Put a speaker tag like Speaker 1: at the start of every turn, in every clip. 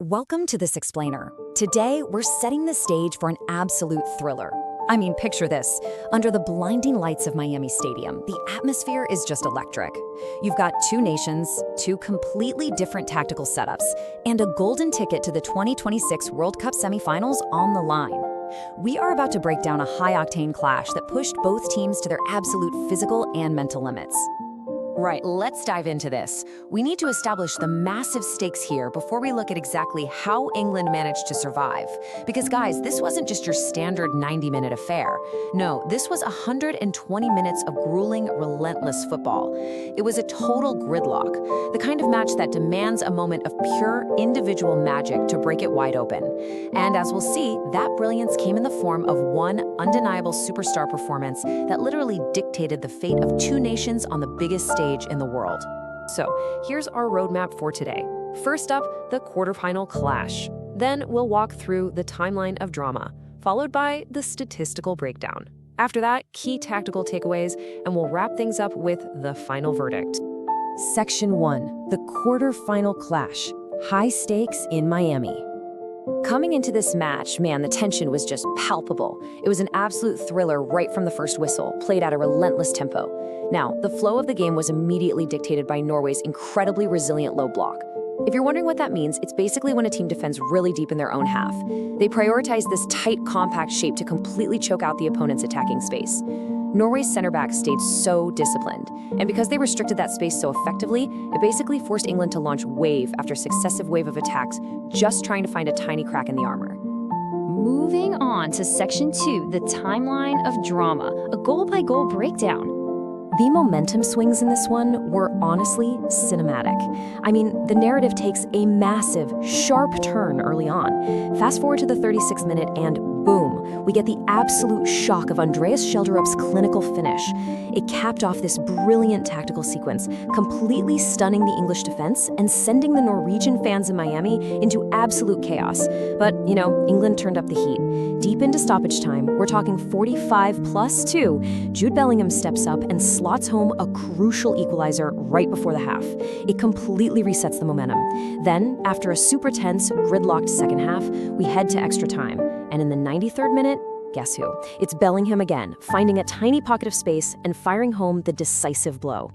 Speaker 1: Welcome to this explainer. Today, we're setting the stage for an absolute thriller. I mean, picture this. Under the blinding lights of Miami Stadium, the atmosphere is just electric. You've got two nations, two completely different tactical setups, and a golden ticket to the 2026 World Cup semifinals on the line. We are about to break down a high-octane clash that pushed both teams to their absolute physical and mental limits. Right, let's dive into this. We need to establish the massive stakes here before we look at exactly how England managed to survive. Because guys, this wasn't just your standard 90-minute affair. No, this was 120 minutes of grueling, relentless football. It was a total gridlock, the kind of match that demands a moment of pure individual magic to break it wide open. And as we'll see, that brilliance came in the form of one undeniable superstar performance that literally dictated the fate of two nations on the biggest stage in the world. So here's our roadmap for today. First up, the quarterfinal clash. Then we'll walk through the timeline of drama, followed by the statistical breakdown. After that, key tactical takeaways, and we'll wrap things up with the final verdict. Section 1, the quarterfinal clash. High stakes in Miami. Coming into this match, man, the tension was just palpable. It was an absolute thriller right from the first whistle, played at a relentless tempo. Now, the flow of the game was immediately dictated by Norway's incredibly resilient low block. If you're wondering what that means, it's basically when a team defends really deep in their own half. They prioritize this tight, compact shape to completely choke out the opponent's attacking space. Norway's center back stayed so disciplined, and because they restricted that space so effectively, it basically forced England to launch wave after successive wave of attacks, just trying to find a tiny crack in the armor.
Speaker 2: Moving on to Section 2, the timeline of drama, a goal-by-goal breakdown.
Speaker 1: The momentum swings in this one were honestly cinematic. I mean, the narrative takes a massive, sharp turn early on. Fast forward to the 36th minute and boom, we get the absolute shock of Andreas Schjelderup's clinical finish. It capped off this brilliant tactical sequence, completely stunning the English defense and sending the Norwegian fans in Miami into absolute chaos. But, England turned up the heat. Deep into stoppage time, we're talking 45+2, Jude Bellingham steps up and slots home a crucial equalizer right before the half. It completely resets the momentum. Then, after a super tense, gridlocked second half, we head to extra time. And in the 93rd minute, guess who? It's Bellingham again, finding a tiny pocket of space and firing home the decisive blow.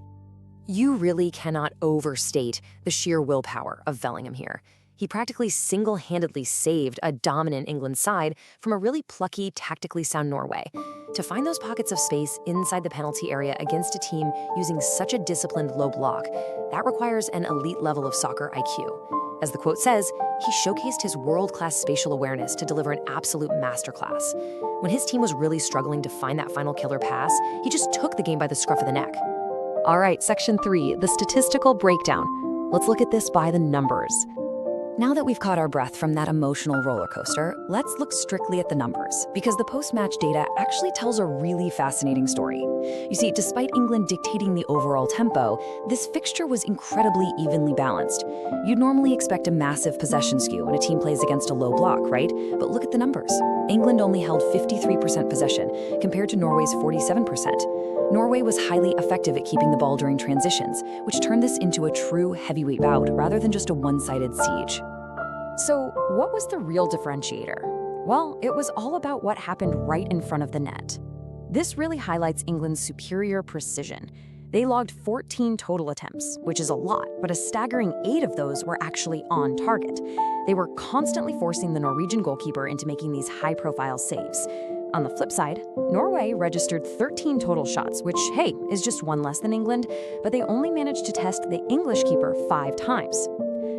Speaker 1: You really cannot overstate the sheer willpower of Bellingham here. He practically single-handedly saved a dominant England side from a really plucky, tactically sound Norway. To find those pockets of space inside the penalty area against a team using such a disciplined low block, that requires an elite level of soccer IQ. As the quote says, he showcased his world-class spatial awareness to deliver an absolute masterclass. When his team was really struggling to find that final killer pass, he just took the game by the scruff of the neck. All right, Section 3, the statistical breakdown. Let's look at this by the numbers. Now that we've caught our breath from that emotional roller coaster, let's look strictly at the numbers, because the post-match data actually tells a really fascinating story. You see, despite England dictating the overall tempo, this fixture was incredibly evenly balanced. You'd normally expect a massive possession skew when a team plays against a low block, right? But look at the numbers. England only held 53% possession, compared to Norway's 47%. Norway was highly effective at keeping the ball during transitions, which turned this into a true heavyweight bout rather than just a one-sided siege. So, what was the real differentiator? Well, it was all about what happened right in front of the net. This really highlights England's superior precision. They logged 14 total attempts, which is a lot, but a staggering 8 of those were actually on target. They were constantly forcing the Norwegian goalkeeper into making these high-profile saves. On the flip side, Norway registered 13 total shots, which, hey, is just one less than England, but they only managed to test the English keeper 5 times.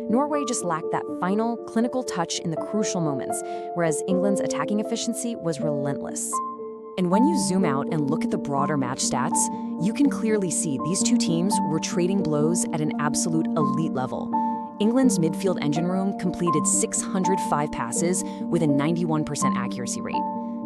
Speaker 1: Norway just lacked that final, clinical touch in the crucial moments, whereas England's attacking efficiency was relentless. And when you zoom out and look at the broader match stats, you can clearly see these two teams were trading blows at an absolute elite level. England's midfield engine room completed 605 passes with a 91% accuracy rate.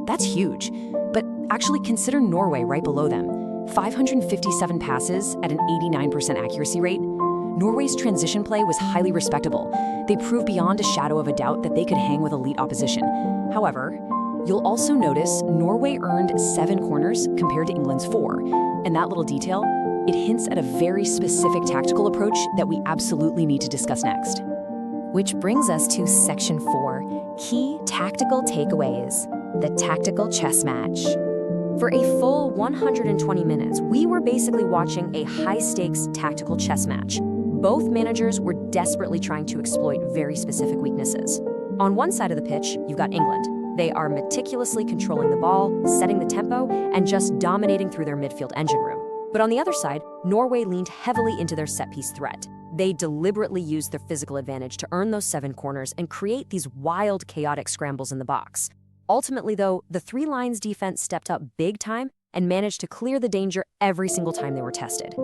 Speaker 1: That's huge, but actually consider Norway right below them. 557 passes at an 89% accuracy rate. Norway's transition play was highly respectable. They proved beyond a shadow of a doubt that they could hang with elite opposition. However, you'll also notice Norway earned 7 corners compared to England's 4. And that little detail, it hints at a very specific tactical approach that we absolutely need to discuss next. Which brings us to Section 4, Key Tactical Takeaways, the Tactical Chess Match. For a full 120 minutes, we were basically watching a high-stakes tactical chess match. Both managers were desperately trying to exploit very specific weaknesses. On one side of the pitch, you've got England. They are meticulously controlling the ball, setting the tempo, and just dominating through their midfield engine room. But on the other side, Norway leaned heavily into their set-piece threat. They deliberately used their physical advantage to earn those 7 corners and create these wild, chaotic scrambles in the box. Ultimately, though, the Three Lions defense stepped up big time and managed to clear the danger every single time they were tested.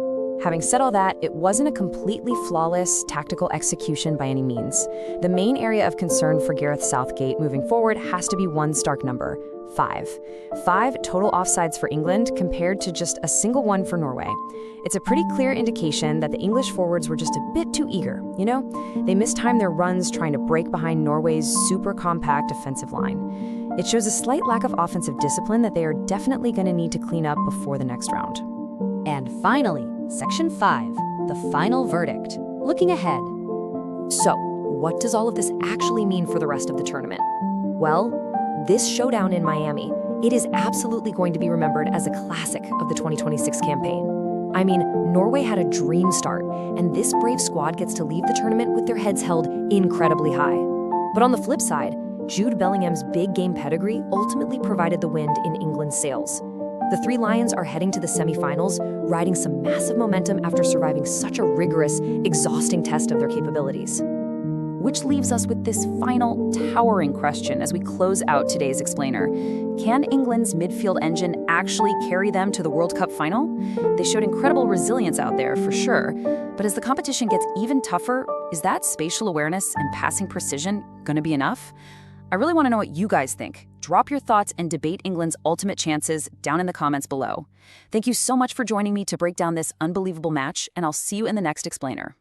Speaker 1: Having said all that, it wasn't a completely flawless tactical execution by any means. The main area of concern for Gareth Southgate moving forward has to be one stark number: 5. 5 total offsides for England compared to just a single one for Norway. It's a pretty clear indication that the English forwards were just a bit too eager, you know? They mistimed their runs trying to break behind Norway's super compact defensive line. It shows a slight lack of offensive discipline that they are definitely going to need to clean up before the next round. And finally, Section 5, the final verdict. Looking ahead. So, what does all of this actually mean for the rest of the tournament? Well, this showdown in Miami, it is absolutely going to be remembered as a classic of the 2026 campaign. I mean, Norway had a dream start, and this brave squad gets to leave the tournament with their heads held incredibly high. But on the flip side, Jude Bellingham's big game pedigree ultimately provided the wind in England's sails. The Three Lions are heading to the semifinals, riding some massive momentum after surviving such a rigorous, exhausting test of their capabilities. Which leaves us with this final, towering question as we close out today's explainer. Can England's midfield engine actually carry them to the World Cup final? They showed incredible resilience out there, for sure. But as the competition gets even tougher, is that spatial awareness and passing precision going to be enough? I really want to know what you guys think. Drop your thoughts and debate England's ultimate chances down in the comments below. Thank you so much for joining me to break down this unbelievable match, and I'll see you in the next explainer.